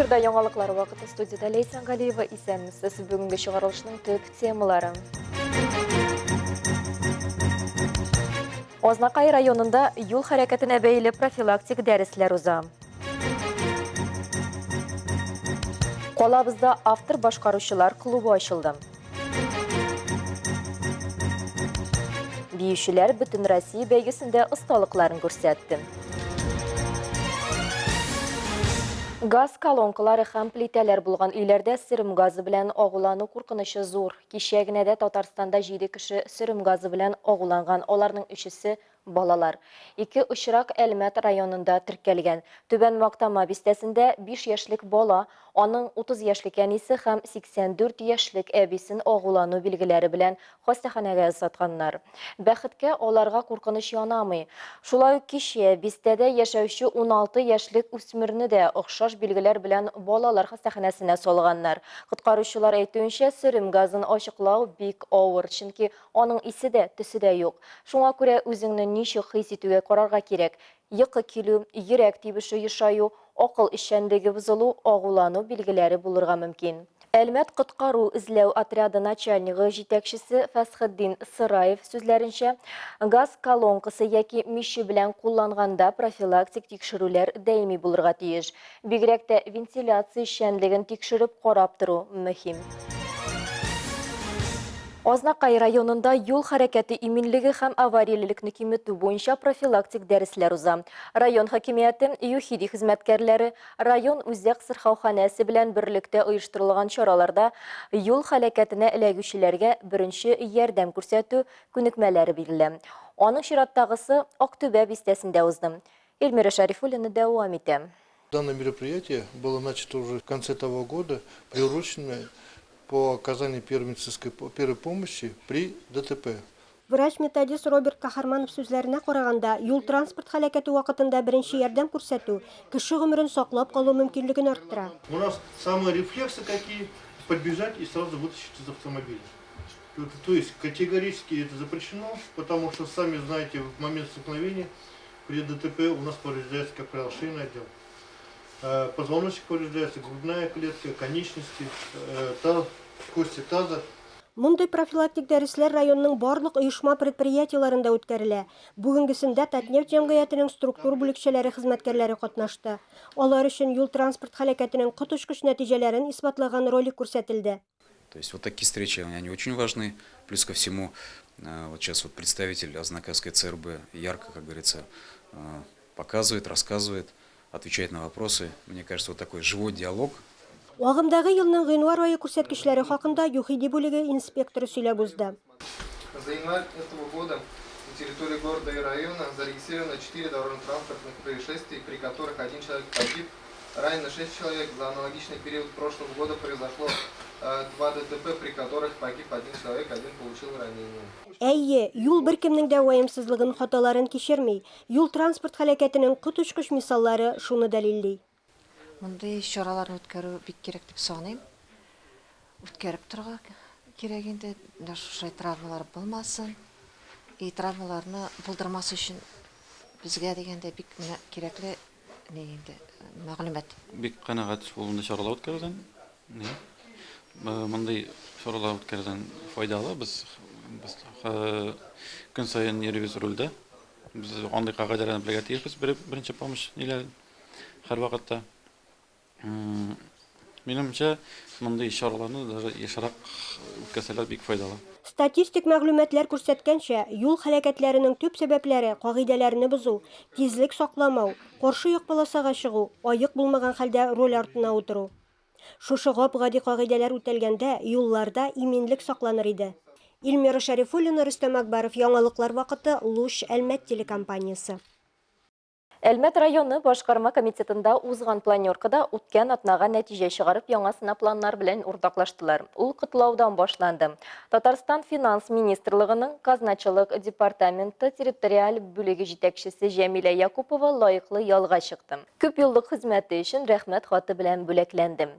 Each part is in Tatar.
Эфирда яңалыклар вакыты, студияда Лейсан Галиева, исәнмесез. Бүгенге чыгарылышның төп темалары. Ознакай районында юл хәрәкәтенә бәйле профилактик дәресләр уза. Калабызда автор башкаручылар клубы ачылды. Биючеләр бөтен Россия бәйгесендә осталыкларын күрсәтте. Газ колонкалары һәм плитәләр булган өйләрдә сөрем газы белән агулану куркынычы зур. Кичә генә дә Татарстанда 7 кеше сөрем газы белән агуланган. Аларның 3-се балалар. 2 очрак Әлмәт районында теркәлгән. Түбән Мактама бистәсендә 5 яшьлек бала, аның 30 яшьлек әнисе һәм 84 яшьлек әбисен агулану билгеләре белән хастаханәгә озатканнар. Бәхеткә аларга куркыныч янамый. Шулай ук кичә бистәдә яшәүче 16 яшьлек үсмерне дә охшаш билгеләр белән балалар хастаханәсенә салганнар. Коткаручылар әйтүенчә, сөрем газын ачыклау бик авыр, чөнки аның исе дә, төсе дә юк. Шуңа күрә үзеңне ничек хис итүгә карарга кирәк. Йокы килү, йөрәк тибеше ешаю, акыл эшчәнлеге бозылу, агулану билгеләре булырга мөмкин. Әлмәт коткару эзләү отряды начальнигы җитәкчесе Фәсхетдин Сыраев сүзләренчә, газ колонкасы яки миче белән кулланганда профилактик тикшерүләр даими булырга тиеш. Бигрәк тә вентиляция эшчәнлеген тикшереп карап тору мөһим. Ознакай районында юл хәрәкәте иминлеге һәм авариялелекне киметү буенча профилактик дәресләр уза. Район хакимияте, ЮХИДИ хезмәткәрләре, район үзәк сырхауханәсе белән берлектә оештырылган чараларда юл хәрәкәтенә эләгүчеләргә беренче ярдәм күрсәтү күнекмәләре бирелә. Аның чираттагысы Актүбә бистәсендә узды. Эльмира Шарифуллина дәвам итә. Данное мероприятие было начато уже в конце того года, приурочено по оказанию первой помощи при ДТП. Врач-методист Роберт Кахарманов сүзләренә караганда, юл транспорт хәрәкәте вакытында беренче ярдәм күрсәтү кеше гомерен саклап калу мөмкинлеген арттыра. У нас самые рефлексы какие? Подбежать и сразу вытащить из автомобиля. То есть категорически это запрещено, потому что, сами знаете, в момент столкновения при ДТП у нас повреждается, как правило, шейный отдел. Позвоночник повреждается, грудная клетка, конечности, кости таза. Мундай профилактик дәресләр районның барлык оешма предприятиеларында үткәрелә. Бүгенгесендә Татнефть җәмгыятенең структур бүлекчәләре хезмәткәрләре катнашты. Алар өчен юл транспорт хәрәкәтенең коточкыч нәтиҗәләрен исбатлаган ролик күрсәтелде. То есть вот такие встречи, они очень важны. Плюс ко всему, вот сейчас вот представитель Ознакайской ЦРБ ярко, как говорится, показывает, рассказывает, отвечает на вопросы. Мне кажется, вот такой живой диалог. Агымдагы елның гыйнвар айы күрсәткечләре хакында ЮХИДИ бүлеге инспекторы сөйләп узды. За январь этого года на территории города и района зарегистрировано 4 дорожно-транспортных происшествий, при которых 1 человек погиб, ранено 6 человек. За аналогичный период прошлого года произошло 2 ДТП, при которых погиб 1 человек, 1 получил ранение. Әйе, юл беркемнең дә ваемсызлыгын, хаталарын кичерми. Юл транспорт хәрәкәтенең коточкыч мисаллары шуны дәлилли. Мондай чараларны үткәрү бик кирәк дип саныйм. Үткәреп торырга кирәк инде, шушы травмалар булмасын. Травмаларны булдырмас өчен безгә дигәндә бик кирәкле инде мәгълүмат. Бик канәгать булганда чаралар үткәрелгән. Мондай чаралар үткәргән файдалы. Без көн саен йөрибез рульдә. Без андый кагыйдәләрне белергә тиешбез. Беренче помощь ниләр һәр вакытта. Минемчә, мондай чараларны даже яшарак үткәрсәләр бик файдалы. Статистик мәгълүматлар күрсәткәнчә, юл хәрәкәтләренең төп сәбәпләре кагыйдәләрне бозу, тизлек сакламау, каршы як полосага чыгу, аек булмаган хәлдә руль артына утыру. Шушы гап-гади кагыйдәләр үтәлгәндә, юлларда иминлек сакланыр иде. Эльмира Шарифуллина, Рөстәм Акбаров, яңалыклар вакыты, Луч, Әлмәт телекомпаниясе. Әлмәт районы башкарма комитетында узган планеркада үткән атнага нәтиҗә чыгарып, яңа сынапланнар белән уртаклаштылар. Ул котлаудан башланды. Татарстан финанс министрлыгының казначылык департаменты территориаль бүлеге җитәкчесе Җәмилә Якупова лаеклы ялга чыкты. Күп еллык хезмәте өчен рәхмәт хаты белән бүләкләнде.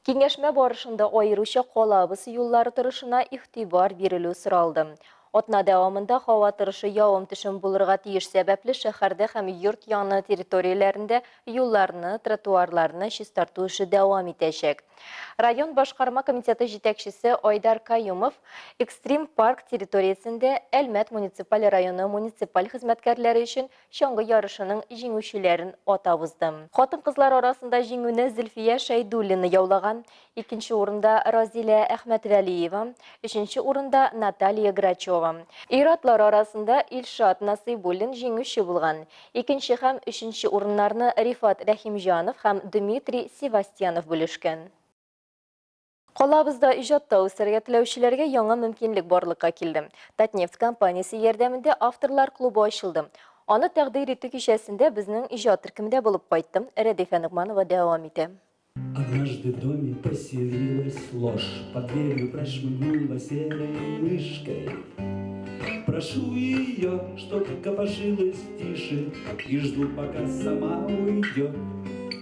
Киңәшмә барышында аеруча калабыз юллары торышына игътибар бирелү соралды. Отна дәвамында һава торышы явым-төшем булырга тиеш сәбәпле шәһәрдә һәм йорт яны территорияләрендә юлларны, тротуарларны чистарту эше дәвам итәчәк. Район башкарма комитеты җитәкчесе Айдар Каюмов Экстрим парк территориясендә Әлмәт муниципаль районы муниципаль хезмәткәрләре өчен чаңгы ярышының җиңүчеләрен атап узды. Хатын-кызлар арасында җиңүне Зөлфия Шәйдуллина яулаган, икенче урында Разилә Әхмәтвәлиева, өченче урында Наталья Грачева. Иратлар арасында Илшат Насыйбуллин җиңүче булган. Икенче һәм өченче урыннарны Рифат Рәхимҗанов һәм Дмитрий Севастьянов бүлешкән. Калабызда иҗатта үсәргә теләүчеләргә яңа мөмкинлек барлыкка килде. Татнефть компаниясе ярдәмендә авторлар клубы ачылды. Аны тәкъдир итү кичәсендә безнең иҗат төркемендә булып кайттым. Рәдифә Нугманова дәвам итә. Однажды в доме поселилась ложь, под дверью прошмыгнула серой мышкой. Прошу ее, чтоб копошилась тише, и жду, пока сама уйдет.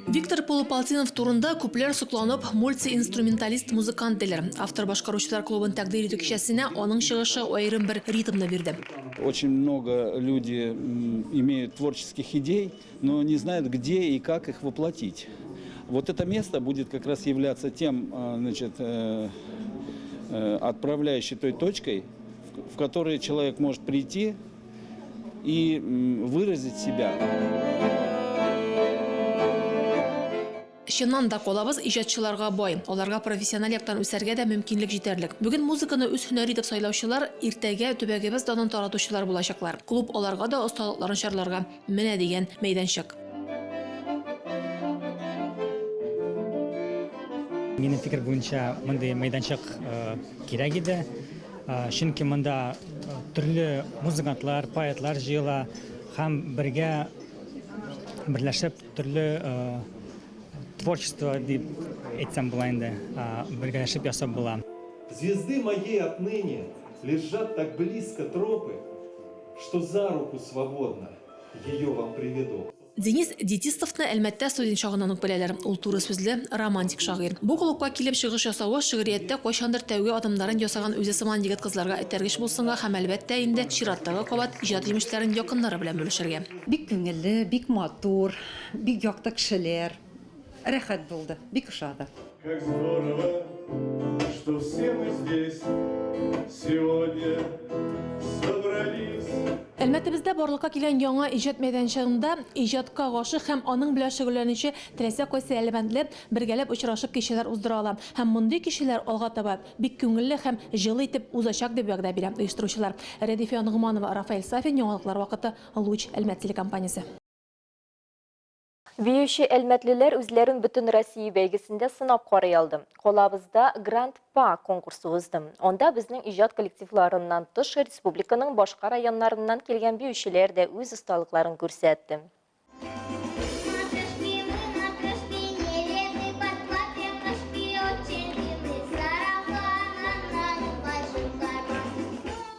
Виктор Полупалтинов турында күпләр сокланып, мультиинструменталист музыкант диләр. Автор башкаручылар клубын тәкъдир итү кичәсенә аның чыгышы аерым бер ритмны бирде. Очень много людей имеют творческих идей, но не знают, где и как их воплотить. Вот это место будет как раз являться тем, значит, отправляющей той точкой, в которой человек может прийти и выразить себя. Чыннан да колабыз иҗатчыларга бай. Аларга профессиональ яктан үсәргә дә мөмкинлек җитәрлек. Бүген музыканы үз һөнәри дип сайлаучылар иртәгә төбәгебез данын таратучылар булачаклар. Клуб аларга да осталыкларын чарларга менә дигән мәйданчык. Минем фикер буенча мондый мәйданчык кирәк иде. Чөнки монда төрле музыкантлар, поэтлар җыела һәм бергә берләшеп төрле творчество дип әйтсәм була инде, бергәләшеп ясап була. Звезды моей отныне лежат так близко тропы, что за руку свободно ее вам приведу. Денис Детистовны Әлмәттә студент чагыннан ук беләләр. Ул туры сүзле романтик шагыйрь. Бу клубка килеп чыгыш ясавы шигърияттә кайчандыр тәүге адымнарын ясаган үзе сыман егет кызларга этәргеч булсынга һәм әлбәттә инде чираттагы кабат иҗат җимешләрен якыннары белән бүлешергә. Бик күңелле, бик матур, бик якты кешеләр. Рәхәт булды, бик ошады. Как здорово, что все мы здесь сегодня собрались. Әлмәттәбездә барлыкка килгән яңа иҗат мәйданчыгында иҗатка гашык һәм аның белән шөгыльләнүче теләсә кайсы әлбәндле бергәләп очрашып кичәләр уздыралар. Һәм мондый кешеләр алга таба бик күңелле һәм җылы итеп узачак дип вәгъдә бирә оештыручылар. Рәдифә Нугманова, Рафаэль Сафин, яңалыклар вакыты, Луч, Әлмәт телекомпаниясе. Биюче әлмәтлеләр үзләрен бөтен Россия бәйгесендә сынап карый алды. Колабызда Гранд Па конкурсы узды. Анда безнең иҗат коллективларыннан тыш республиканың башка районнарыннан килгән биючеләр дә үз осталыкларын күрсәтте.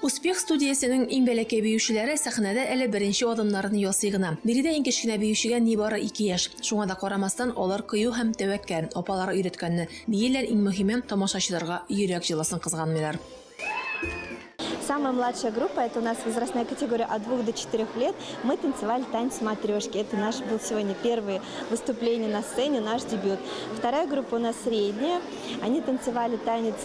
Успех студиясының иң бәләкәй биючеләре сәхнәдә әле беренче адымнарын ясый гына. Биредә иң кечкенә биючегә нибары 2 яшь. Шуңа да карамастан алар кыю һәм тәвәккәл, апалары өйрәткәнне. Биеләр иң мөһиме тамашачыларга йөрәк җылысын кызганмыйлар. Самая младшая группа, это у нас возрастная категория от 2 до 4 лет. Мы танцевали танец матрешки. Это наш был сегодня первое выступление на сцене, наш дебют. Вторая группа у нас средняя. Они танцевали танец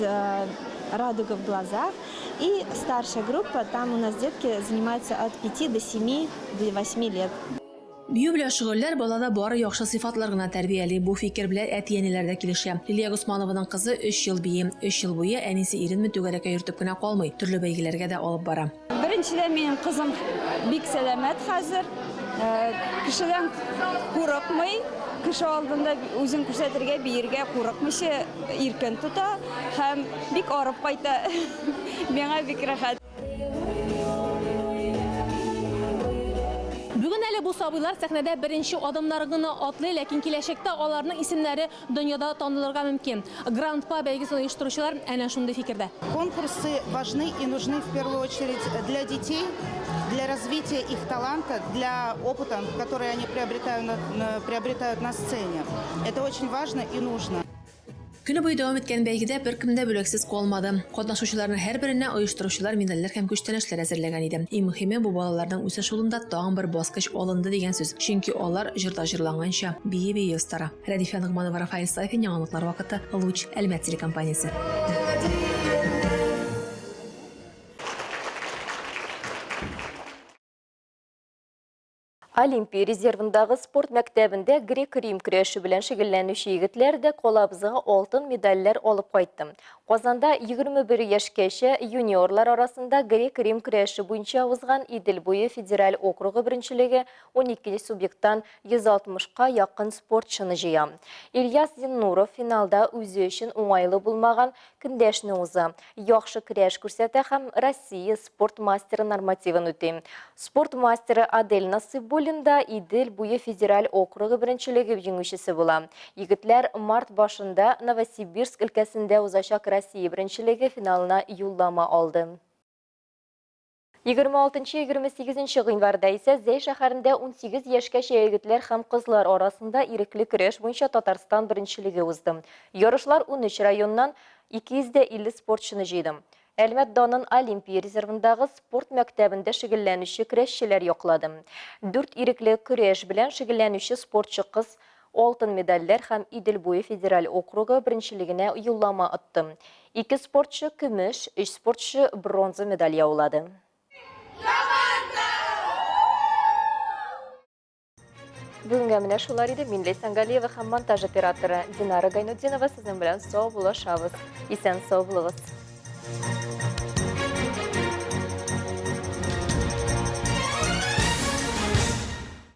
«Радуга в глазах». И старшая группа, там у нас детки занимаются от 5 до 7, до 8 лет. Бию белән шөгыльләр балада бары яхшы сыйфатлар гына тәрбияли. Бу фикер белән әти-әниләр дә килешә. Лилия Госманованың кызы 3 ел бии. 3 ел буе әнисе иренме түгәрәккә йөртеп кенә калмый. Төрле бәйгеләргә дә алып бара. Беренчедән минем кызым бик сәламәт хәзер. Кешедән курыкмый. Кеше алдында үзен күрсәтергә, биергә курыкмыйча иркен тота һәм бик арып кайта. Миңа бик рәхәт. Бүген әле бу сабыйлар сәхнәдә беренче адымнарын гына атлый, ләкин киләчәктә аларның исемнәре дөньяда танылырга мөмкин. Гранд Па бәйгесен оештыручылар әнә шундый фикердә. Конкурсы важны и нужны в первую очередь для детей, для развития их таланта, для опыта, который они приобретают на сцене. Это очень важно и нужно. Күні буй дәвам еткән бәйгедә бер кемдә бүләксез калмады. Катнашучыларның һәрберенә оештыручылар медальләр һәм күчтәнәчләр әзерләгән иде. Иң мөһиме бу балаларның үсеш юлында тагын бер баскыч алынды дигән сүз. Чөнки алар җырда җырланганча бие ястара. Радифа Нугманова, Рафаэль Сафин, яңалыклар вакыты, Луч, Әлмәт телекомпаниясе. Олимпия резервындагы спорт мәктәбендә грек-рим көрәше белән шөгыльләнүче егетләр дә колабызга алтын медальләр алып кайтты. Казанда 21 яшькәчә юниорлар арасында грек-рим көрәше буенча узган Идел буе федераль округы беренчелеге 12 субъекттан 160-ка якын спортчыны җыя. Ильяс Зиннуров финалда үзе өчен уңайлы булмаган көндәшне уза. Яхшы көрәш күрсәтә һәм Россия спорт мастеры нормативын үти. Спорт мастеры Адель Насыйбуллина Идел буе федераль округы беренчелеге җиңүчесе була. Егетләр март башында Новосибирск өлкәсендә узачак Россия беренчелеге финалына юллама алды. 26-28 гыйнварда исә Зәй шәһәрендә 18 яшькәчә егетләр һәм кызлар арасында ирекле көрәш буенча Татарстан беренчелеге узды. Ярышлар 13 районнан 250 спортчыны җыйды. Әлмәт Данын Олимпия резервындагы спорт мәктәбендә шөгыльләнүче көрәшчеләр яклады. 4 ирекле көрәш белән шөгыльләнүче спортчы кыз алтын медальләр һәм Идел буе федераль округы беренчелегенә юллама атты. 2 спортчы көмеш, 3 спортчы бронза медаль яулады. Бүгенге менә шулар иде. Мин Ләйсән Галиева һәм монтаж операторы Динара Гайнутдинова сезнең белән сау булышабыз. Исән сау булыгыз.